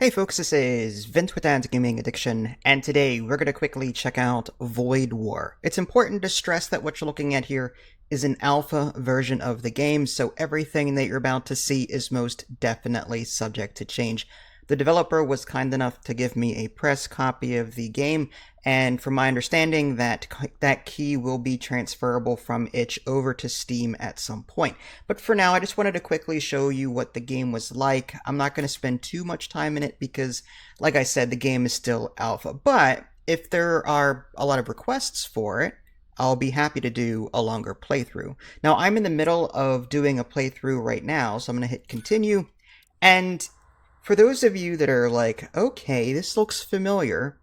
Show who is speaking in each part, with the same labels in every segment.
Speaker 1: Hey folks, this is Vince with Dad's Gaming Addiction, and today we're going to quickly check out Void War. It's important to stress that what you're looking at here is an alpha version of the game, so everything that you're about to see is most definitely subject to change. The developer was kind enough to give me a press copy of the game, and from my understanding, that key will be transferable from itch over to Steam at some point. But for now, I just wanted to quickly show you what the game was like. I'm not going to spend too much time in it because, like I said, the game is still alpha. But if there are a lot of requests for it, I'll be happy to do a longer playthrough. Now, I'm in the middle of doing a playthrough right now, so I'm going to hit continue. And for those of you that are like, okay, this looks familiar,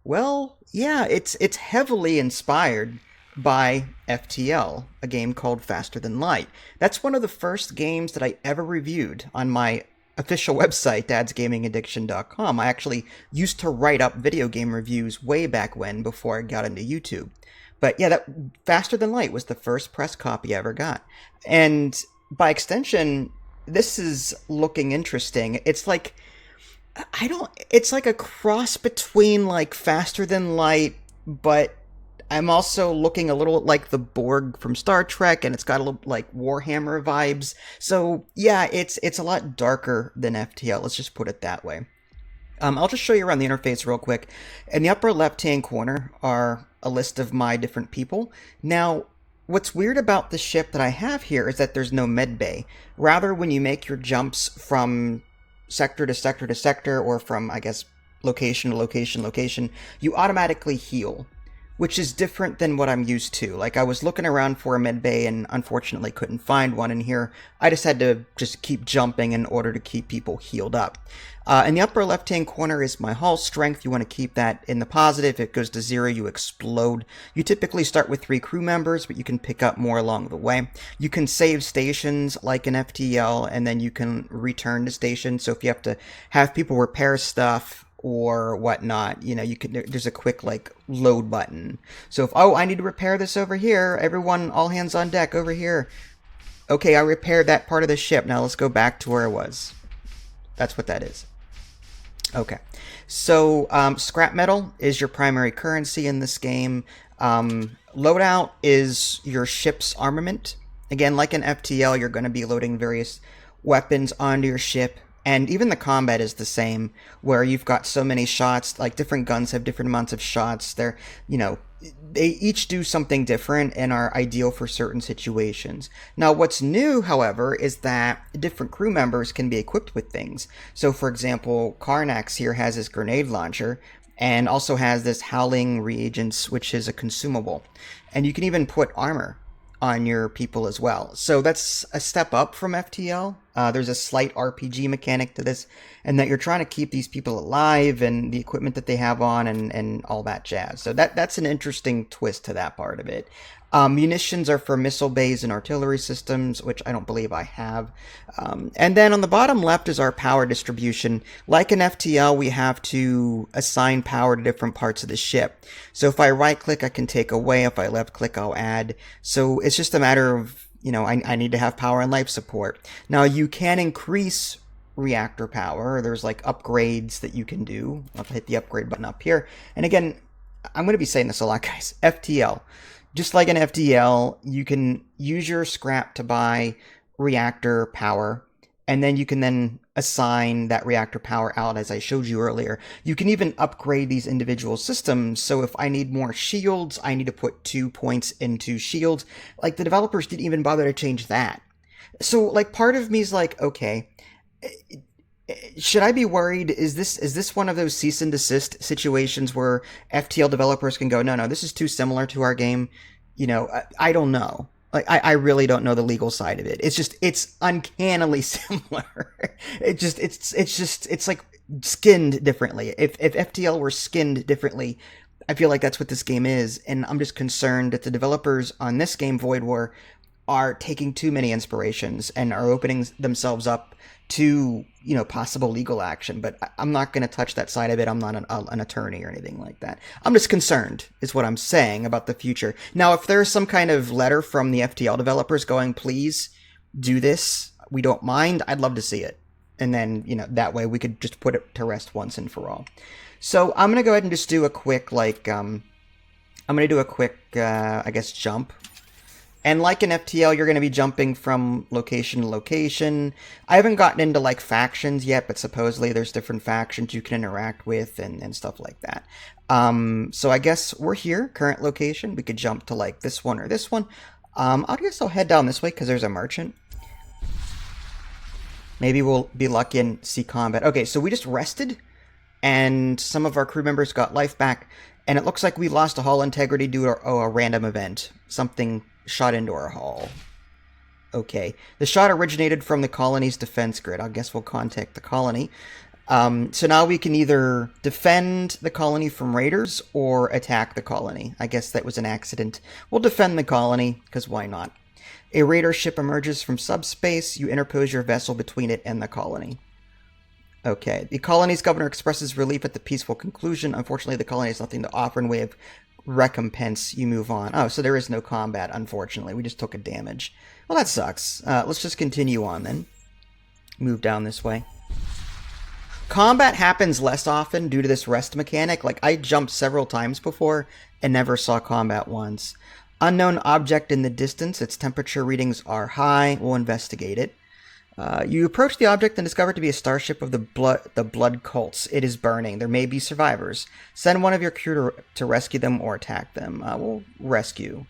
Speaker 1: well, yeah, it's heavily inspired by FTL, a game called Faster Than Light. That's one of the first games that I ever reviewed on my official website, dadsgamingaddiction.com. I actually used to write up video game reviews way back when, before I got into YouTube. But yeah, that Faster Than Light was the first press copy I ever got. And by extension, this is looking interesting. It's like a cross between like Faster Than Light, but I'm also looking a little like the Borg from Star Trek, and it's got a little like Warhammer vibes. So yeah, it's a lot darker than FTL. Let's just put it that way. I'll just show you around the interface real quick. In the upper left-hand corner are a list of my different people. Now, what's weird about the ship that I have here is that there's no med bay. Rather, when you make your jumps from sector to sector to sector, or from, I guess, location to location, you automatically heal, which is different than what I'm used to. Like, I was looking around for a med bay and unfortunately couldn't find one in here. I just had to just keep jumping in order to keep people healed up. In the upper left-hand corner is my hull strength. You want to keep that in the positive. If it goes to 0, you explode. You typically start with 3 crew members, but you can pick up more along the way. You can save stations like an FTL, and then you can return to stations. So if you have to have people repair stuff or whatnot, you know, you can, there's a quick like load button. So if, oh, I need to repair this over here, everyone, all hands on deck over here. Okay, I repaired that part of the ship. Now let's go back to where it was. That's what that is. Okay, so scrap metal is your primary currency in this game. Loadout is your ship's armament. Again, like in FTL, you're going to be loading various weapons onto your ship. And even the combat is the same, where you've got so many shots, like different guns have different amounts of shots. They're, you know, they each do something different and are ideal for certain situations. Now, what's new, however, is that different crew members can be equipped with things. So, for example, Karnax here has his grenade launcher and also has this howling reagents, which is a consumable. And you can even put armor on your people as well. So that's a step up from FTL. There's a slight RPG mechanic to this, and that you're trying to keep these people alive and the equipment that they have on and all that jazz. So that's an interesting twist to that part of it. Munitions are for missile bays and artillery systems, which I don't believe I have. And then on the bottom left is our power distribution. Like in FTL, we have to assign power to different parts of the ship. So if I right click, I can take away. If I left click, I'll add. So it's just a matter of, you know, I need to have power and life support. Now you can increase reactor power. There's like upgrades that you can do. I'll hit the upgrade button up here. And again, I'm going to be saying this a lot, guys. FTL. Just like an FTL, you can use your scrap to buy reactor power, and then you can then assign that reactor power out, as I showed you earlier. You can even upgrade these individual systems, so if I need more shields, I need to put 2 points into shields. Like, the developers didn't even bother to change that. So, like, part of me is like, okay, should I be worried? Is this one of those cease and desist situations where FTL developers can go, no, this is too similar to our game? You know, I don't know. Like, I really don't know the legal side of it. It's uncannily similar. It's like skinned differently. If FTL were skinned differently, I feel like that's what this game is, and I'm just concerned that the developers on this game, Void War, are taking too many inspirations and are opening themselves up to, you know, possible legal action. But I'm not going to touch that side of it. I'm not an attorney or anything like that. I'm just concerned, is what I'm saying, about the future. Now, if there's some kind of letter from the FTL developers going, please do this, we don't mind, I'd love to see it. And then, that way we could just put it to rest once and for all. So I'm going to go ahead and just do a quick, I'm going to do a quick, I guess, jump. And like in FTL, you're going to be jumping from location to location. I haven't gotten into, like, factions yet, but supposedly there's different factions you can interact with and stuff like that. So I guess we're here, current location. We could jump to, like, this one or this one. I guess I'll head down this way because there's a merchant. Maybe we'll be lucky and see combat. Okay, so we just rested, and some of our crew members got life back, and it looks like we lost a hull integrity due to a random event. Something shot into our hull. Okay. The shot originated from the colony's defense grid. I guess we'll contact the colony. So now we can either defend the colony from raiders or attack the colony. I guess that was an accident. We'll defend the colony, because why not? A raider ship emerges from subspace. You interpose your vessel between it and the colony. Okay. The colony's governor expresses relief at the peaceful conclusion. Unfortunately, the colony has nothing to offer in way of recompense. You move on. Oh, so there is no combat, unfortunately. We just took a damage. Well, that sucks. Let's just continue on then. Move down this way. Combat happens less often due to this rest mechanic. Like, I jumped several times before and never saw combat once. Unknown object in the distance. Its temperature readings are high. We'll investigate it. You approach the object and discover it to be a starship of the blood cults. It is burning. There may be survivors. Send one of your crew to rescue them or attack them. We'll rescue.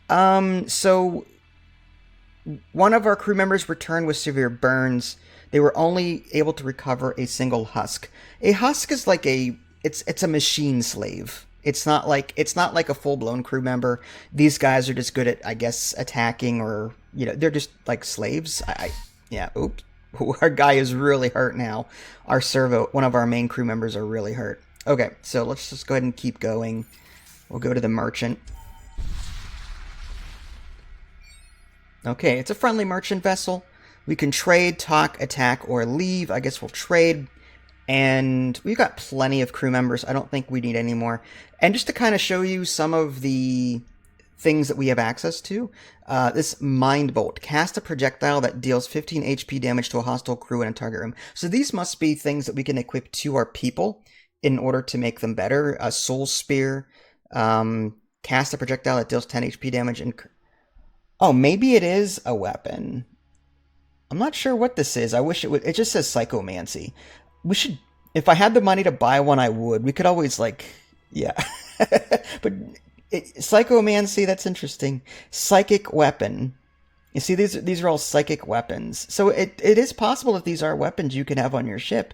Speaker 1: So one of our crew members returned with severe burns. They were only able to recover a single husk. A husk is like it's a machine slave. It's not like a full-blown crew member. These guys are just good at, I guess, attacking, or they're just like slaves. Yeah, oops. Our guy is really hurt now. Our servo, one of our main crew members, are really hurt. Okay, so let's just go ahead and keep going. We'll go to the merchant. Okay, it's a friendly merchant vessel. We can trade, talk, attack, or leave. I guess we'll trade. And we've got plenty of crew members. I don't think we need any more. And just to kind of show you some of the things that we have access to, this Mind Bolt. Cast a projectile that deals 15 HP damage to a hostile crew in a target room. So these must be things that we can equip to our people in order to make them better. A Soul Spear. Cast a projectile that deals 10 HP damage. Oh, maybe it is a weapon. I'm not sure what this is. I wish it would. It just says Psychomancy. We should, if I had the money to buy one, I would. We could always, like, yeah. But Psychomancy, that's interesting. Psychic weapon. You see, these are all psychic weapons. So it is possible that these are weapons you can have on your ship.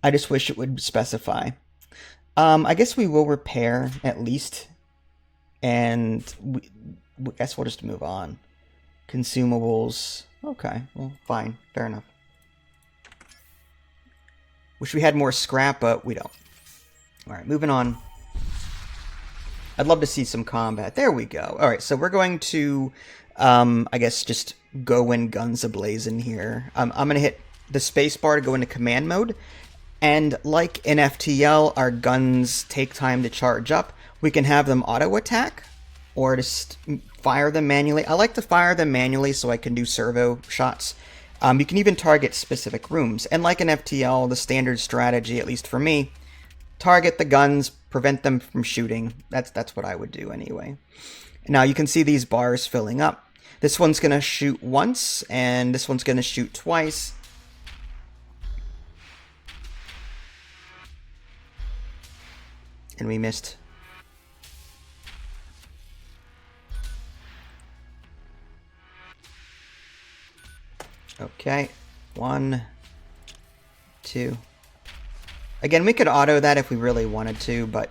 Speaker 1: I just wish it would specify. I guess we will repair, at least. And I guess we'll just move on. Consumables. Okay, well, fine. Fair enough. Wish we had more scrap, but we don't. Alright, moving on. I'd love to see some combat. There we go. Alright, so we're going to, I guess, just go in guns a-blazing here. I'm going to hit the spacebar to go into command mode. And like in FTL, our guns take time to charge up. We can have them auto-attack, or just fire them manually. I like to fire them manually so I can do servo shots. You can even target specific rooms. And like in FTL, the standard strategy, at least for me, target the guns, prevent them from shooting. That's what I would do anyway. Now you can see these bars filling up. This one's going to shoot once, and this one's going to shoot twice. And we missed. Okay, 1, 2. Again, we could auto that if we really wanted to, but...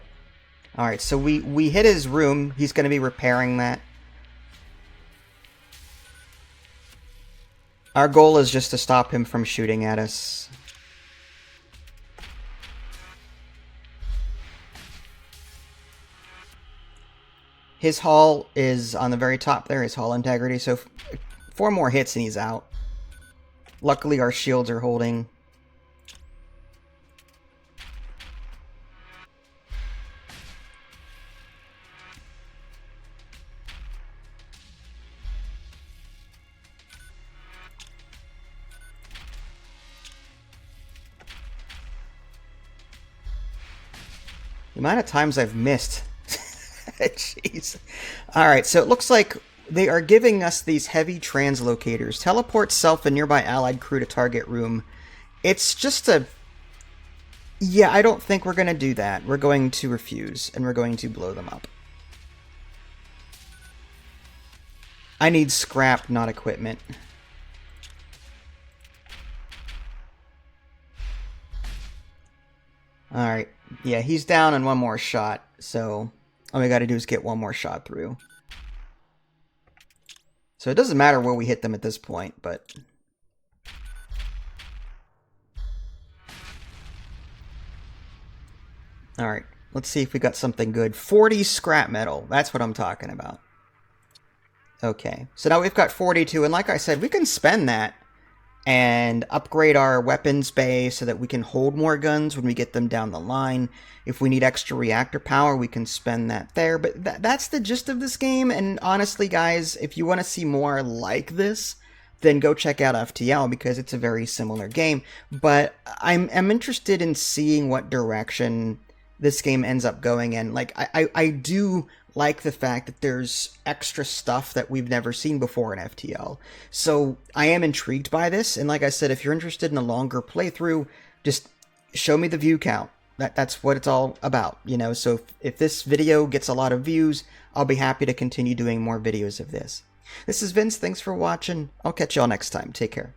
Speaker 1: Alright, so we hit his room. He's going to be repairing that. Our goal is just to stop him from shooting at us. His hull is on the very top there, his hull integrity, so 4 more hits and he's out. Luckily, our shields are holding. The amount of times I've missed. Jeez. Alright, so it looks like they are giving us these heavy translocators. Teleport self and nearby allied crew to target room. It's just a... Yeah, I don't think we're going to do that. We're going to refuse, and we're going to blow them up. I need scrap, not equipment. Alright, yeah, he's down in one more shot, so all we gotta do is get one more shot through. So it doesn't matter where we hit them at this point, but... Alright, let's see if we got something good. 40 scrap metal, that's what I'm talking about. Okay, so now we've got 42, and like I said, we can spend that and upgrade our weapons bay so that we can hold more guns when we get them down the line. If we need extra reactor power, we can spend that there. But that's the gist of this game, and honestly, guys, if you want to see more like this, then go check out FTL, because it's a very similar game. But I'm interested in seeing what direction this game ends up going in. Like, I do like the fact that there's extra stuff that we've never seen before in FTL. So I am intrigued by this, and like I said, if you're interested in a longer playthrough, just show me the view count. That's what it's all about, you know? So if this video gets a lot of views, I'll be happy to continue doing more videos of this. This is Vince, thanks for watching. I'll catch y'all next time. Take care.